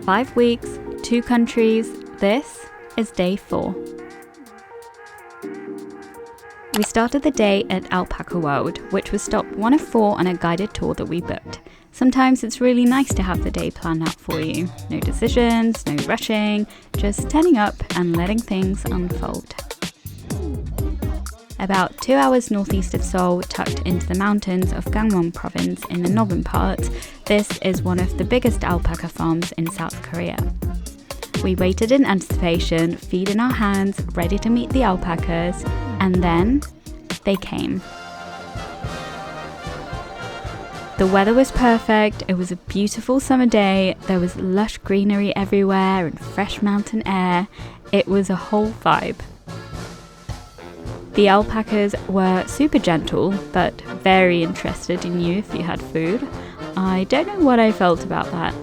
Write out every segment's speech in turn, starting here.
5 weeks, 2 countries, this is day 4. We started the day at Alpacaworld, which was stop 1 of 4 on a guided tour that we booked. Sometimes it's really nice to have the day planned out for you. No decisions, no rushing, just turning up and letting things unfold. About 2 hours northeast of Seoul, tucked into the mountains of Gangchon province in the northern part, this is one of the biggest alpaca farms in South Korea. We waited in anticipation, feet in our hands, ready to meet the alpacas, and then they came. The weather was perfect, it was a beautiful summer day, there was lush greenery everywhere and fresh mountain air. It was a whole vibe. The alpacas were super gentle, but very interested in you if you had food. I don't know what I felt about that.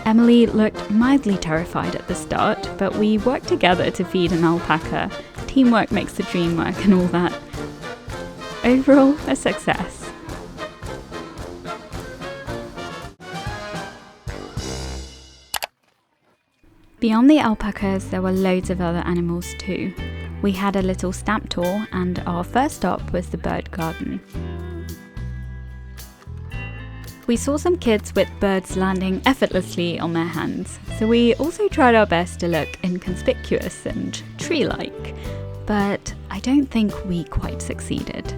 Emily looked mildly terrified at the start, but we worked together to feed an alpaca. Teamwork makes the dream work and all that. Overall, a success. Beyond the alpacas, there were loads of other animals too. We had a little stamp tour, and our first stop was the bird garden. We saw some kids with birds landing effortlessly on their hands, so we also tried our best to look inconspicuous and tree-like, but I don't think we quite succeeded.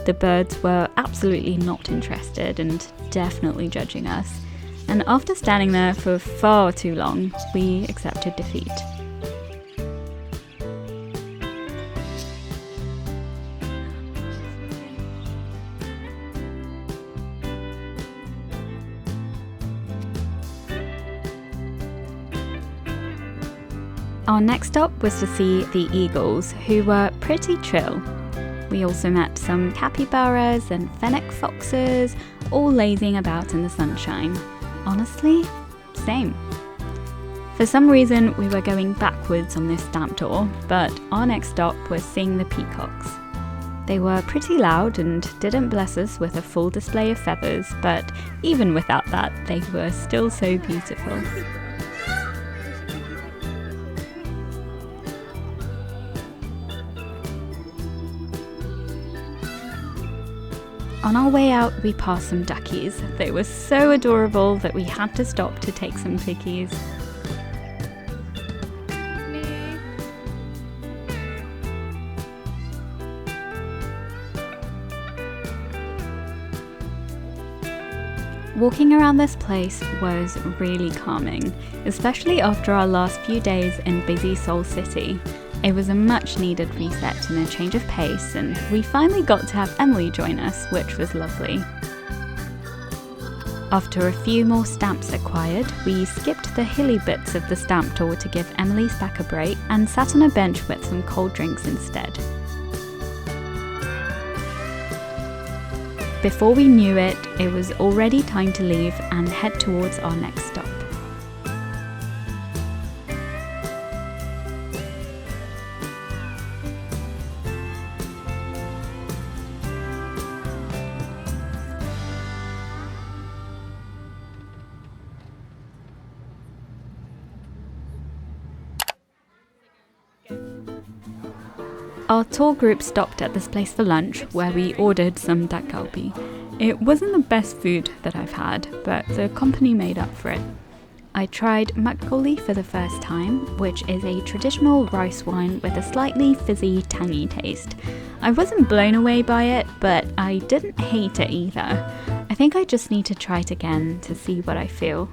The birds were absolutely not interested and definitely judging us, and after standing there for far too long, we accepted defeat. Our next stop was to see the eagles, who were pretty chill. We also met some capybaras and fennec foxes, all lazing about in the sunshine. Honestly, same. For some reason, we were going backwards on this stamp tour, but our next stop was seeing the peacocks. They were pretty loud and didn't bless us with a full display of feathers, but even without that, they were still so beautiful. On our way out, we passed some duckies. They were so adorable that we had to stop to take some pickies. Walking around this place was really calming, especially after our last few days in busy Seoul City. It was a much needed reset and a change of pace, and we finally got to have Emily join us, which was lovely. After a few more stamps acquired, we skipped the hilly bits of the stamp tour to give Emily's back a break and sat on a bench with some cold drinks instead. Before we knew it, it was already time to leave and head towards our next stop. Our tour group stopped at this place for lunch, where we ordered some 닭갈비. It wasn't the best food that I've had, but the company made up for it. I tried makgeolli for the first time, which is a traditional rice wine with a slightly fizzy, tangy taste. I wasn't blown away by it, but I didn't hate it either. I think I just need to try it again to see what I feel.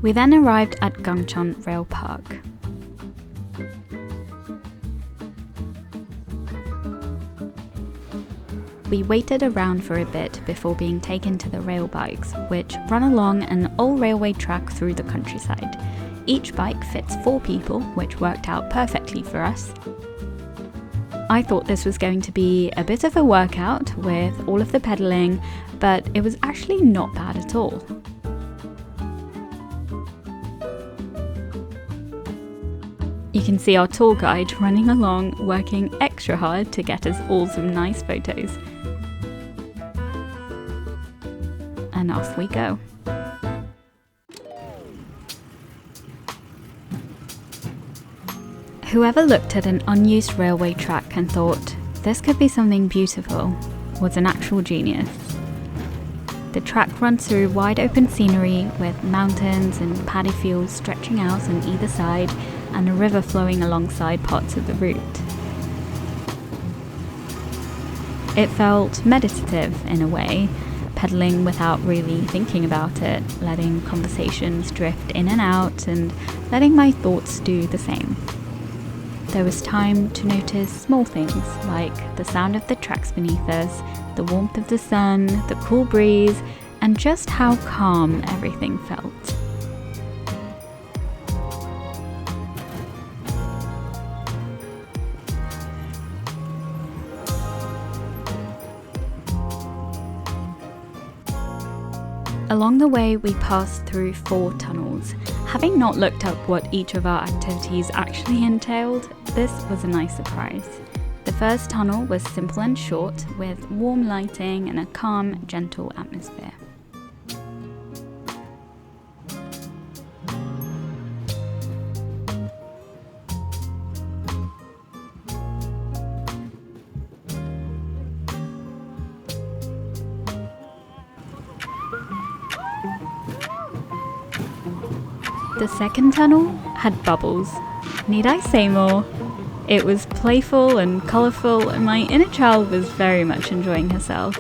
We then arrived at Gangchon Rail Park. We waited around for a bit before being taken to the rail bikes, which run along an old railway track through the countryside. Each bike fits 4 people, which worked out perfectly for us. I thought this was going to be a bit of a workout with all of the pedaling, but it was actually not bad at all. You can see our tour guide running along, working extra hard to get us all some nice photos. And off we go. Whoever looked at an unused railway track and thought, this could be something beautiful, was an actual genius. The track runs through wide open scenery with mountains and paddy fields stretching out on either side and a river flowing alongside parts of the route. It felt meditative in a way, pedaling without really thinking about it, letting conversations drift in and out and letting my thoughts do the same. There was time to notice small things like the sound of the tracks beneath us, the warmth of the sun, the cool breeze, and just how calm everything felt. Along the way, we passed through 4 tunnels. Having not looked up what each of our activities actually entailed, this was a nice surprise. The first tunnel was simple and short, with warm lighting and a calm, gentle atmosphere. The second tunnel had bubbles. Need I say more? It was playful and colourful, and my inner child was very much enjoying herself.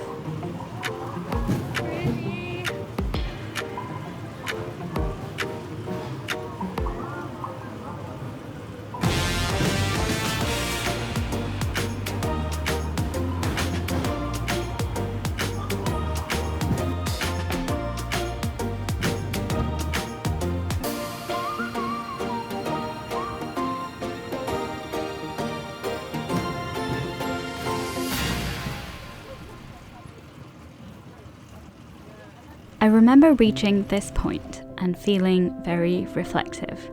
I remember reaching this point and feeling very reflective.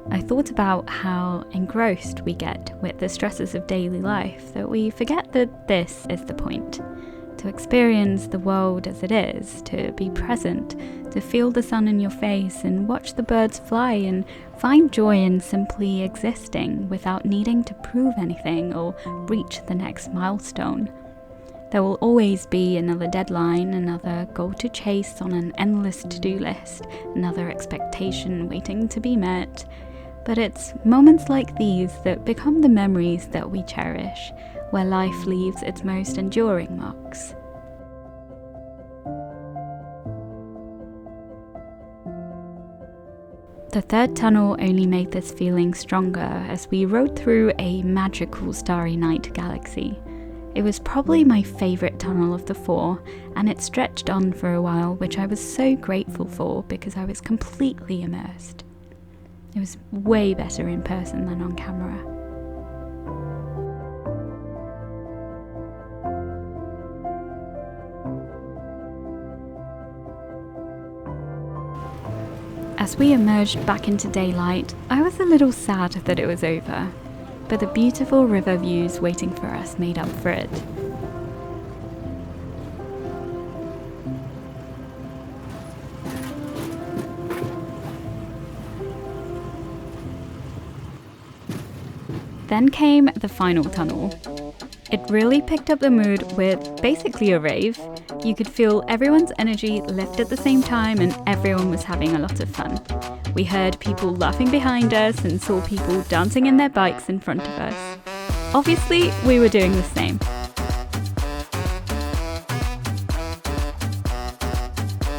I thought about how engrossed we get with the stresses of daily life that we forget that this is the point. To experience the world as it is, to be present, to feel the sun in your face and watch the birds fly and find joy in simply existing without needing to prove anything or reach the next milestone. There will always be another deadline, another goal to chase on an endless to-do list, another expectation waiting to be met. But it's moments like these that become the memories that we cherish, where life leaves its most enduring marks. The third tunnel only made this feeling stronger as we rode through a magical starry night galaxy. It was probably my favourite tunnel of the 4, and it stretched on for a while, which I was so grateful for because I was completely immersed. It was way better in person than on camera. As we emerged back into daylight, I was a little sad that it was over, but the beautiful river views waiting for us made up for it. Then came the final tunnel. It really picked up the mood with basically a rave. You could feel everyone's energy lift at the same time and everyone was having a lot of fun. We heard people laughing behind us and saw people dancing in their bikes in front of us. Obviously, we were doing the same.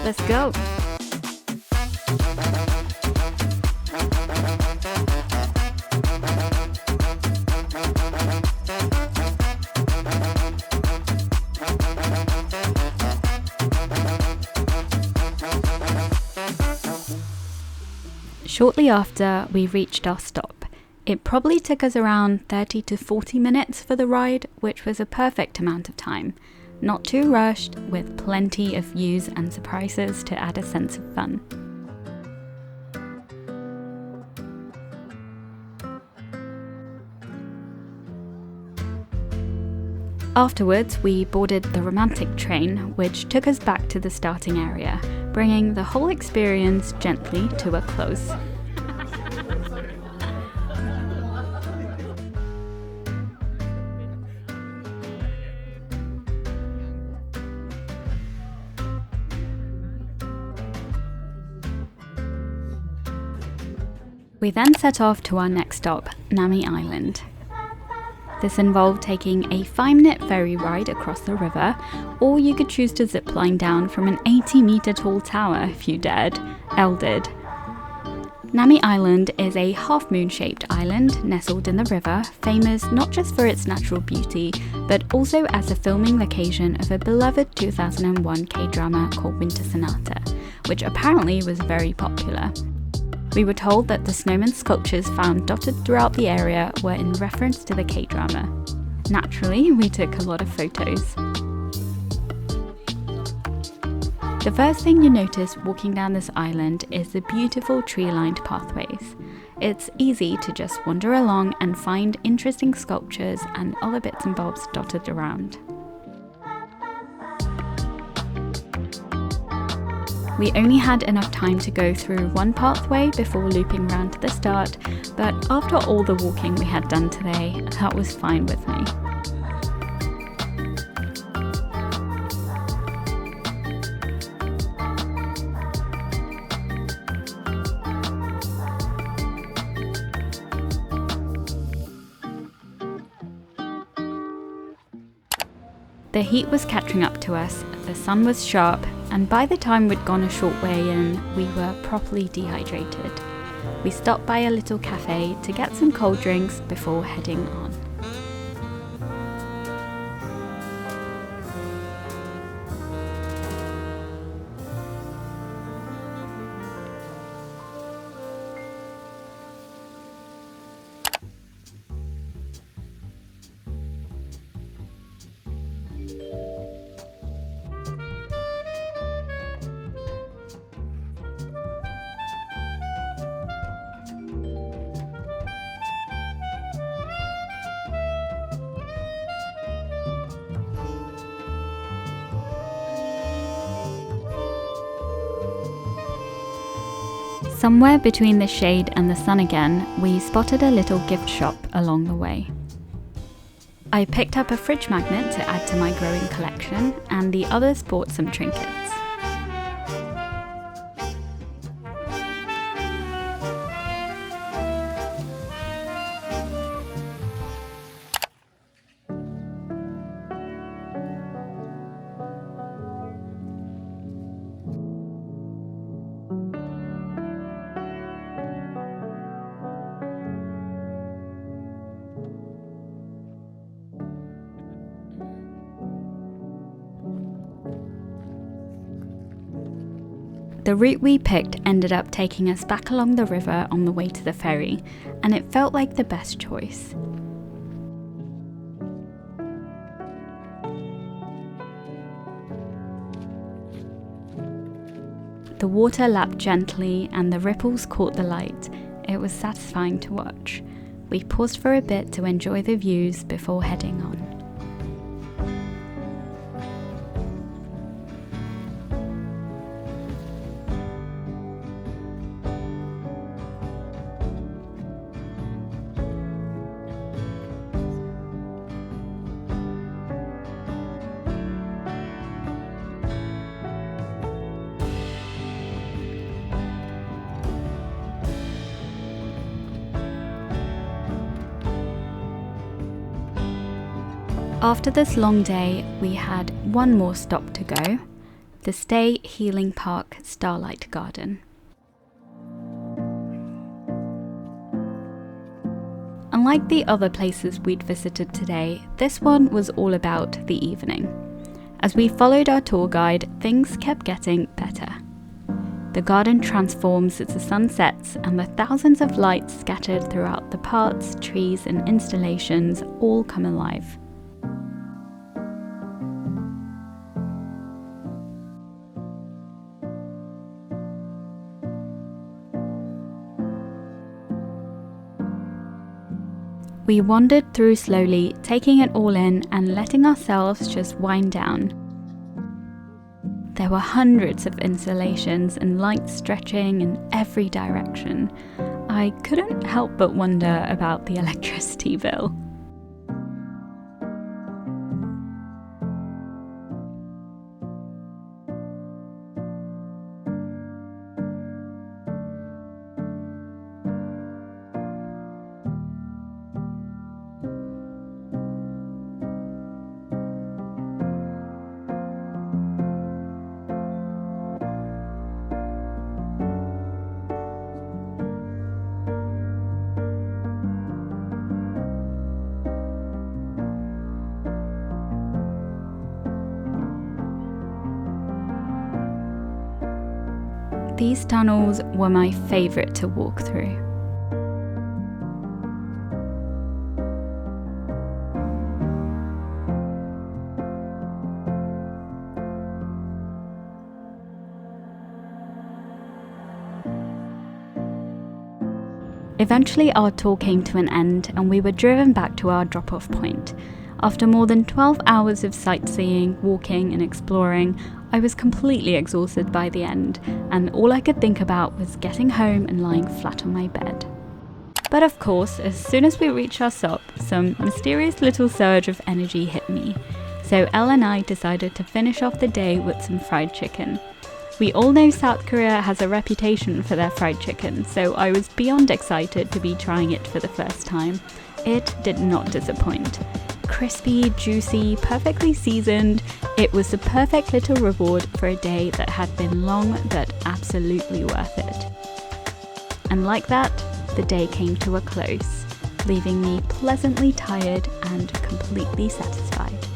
Let's go! Shortly after, we reached our stop. It probably took us around 30 to 40 minutes for the ride, which was a perfect amount of time. Not too rushed, with plenty of views and surprises to add a sense of fun. Afterwards, we boarded the romantic train, which took us back to the starting area, bringing the whole experience gently to a close. We then set off to our next stop, Nami Island. This involved taking a 5-minute ferry ride across the river, or you could choose to zipline down from an 80-meter tall tower if you dared. Elle did. Nami Island is a half-moon-shaped island nestled in the river, famous not just for its natural beauty, but also as a filming location of a beloved 2001 K-drama called Winter Sonata, which apparently was very popular. We were told that the snowman sculptures found dotted throughout the area were in reference to the K-drama. Naturally, we took a lot of photos. The first thing you notice walking down this island is the beautiful tree-lined pathways. It's easy to just wander along and find interesting sculptures and other bits and bobs dotted around. We only had enough time to go through one pathway before looping round to the start, but after all the walking we had done today, that was fine with me. The heat was catching up to us, the sun was sharp, and by the time we'd gone a short way in, we were properly dehydrated. We stopped by a little cafe to get some cold drinks before heading on. Somewhere between the shade and the sun again, we spotted a little gift shop along the way. I picked up a fridge magnet to add to my growing collection, and the others bought some trinkets. The route we picked ended up taking us back along the river on the way to the ferry, and it felt like the best choice. The water lapped gently and the ripples caught the light. It was satisfying to watch. We paused for a bit to enjoy the views before heading on. After this long day, we had one more stop to go, the Stay Healing Park Starlight Garden. Unlike the other places we'd visited today, this one was all about the evening. As we followed our tour guide, things kept getting better. The garden transforms as the sun sets, and the thousands of lights scattered throughout the parts, trees, and installations all come alive. We wandered through slowly, taking it all in and letting ourselves just wind down. There were hundreds of installations and lights stretching in every direction. I couldn't help but wonder about the electricity bill. These tunnels were my favourite to walk through. Eventually our tour came to an end and we were driven back to our drop-off point. After more than 12 hours of sightseeing, walking and exploring, I was completely exhausted by the end, and all I could think about was getting home and lying flat on my bed. But of course, as soon as we reached our stop, some mysterious little surge of energy hit me. So Elle and I decided to finish off the day with some fried chicken. We all know South Korea has a reputation for their fried chicken, so I was beyond excited to be trying it for the first time. It did not disappoint. Crispy, juicy, perfectly seasoned, it was the perfect little reward for a day that had been long but absolutely worth it. And like that, the day came to a close, leaving me pleasantly tired and completely satisfied.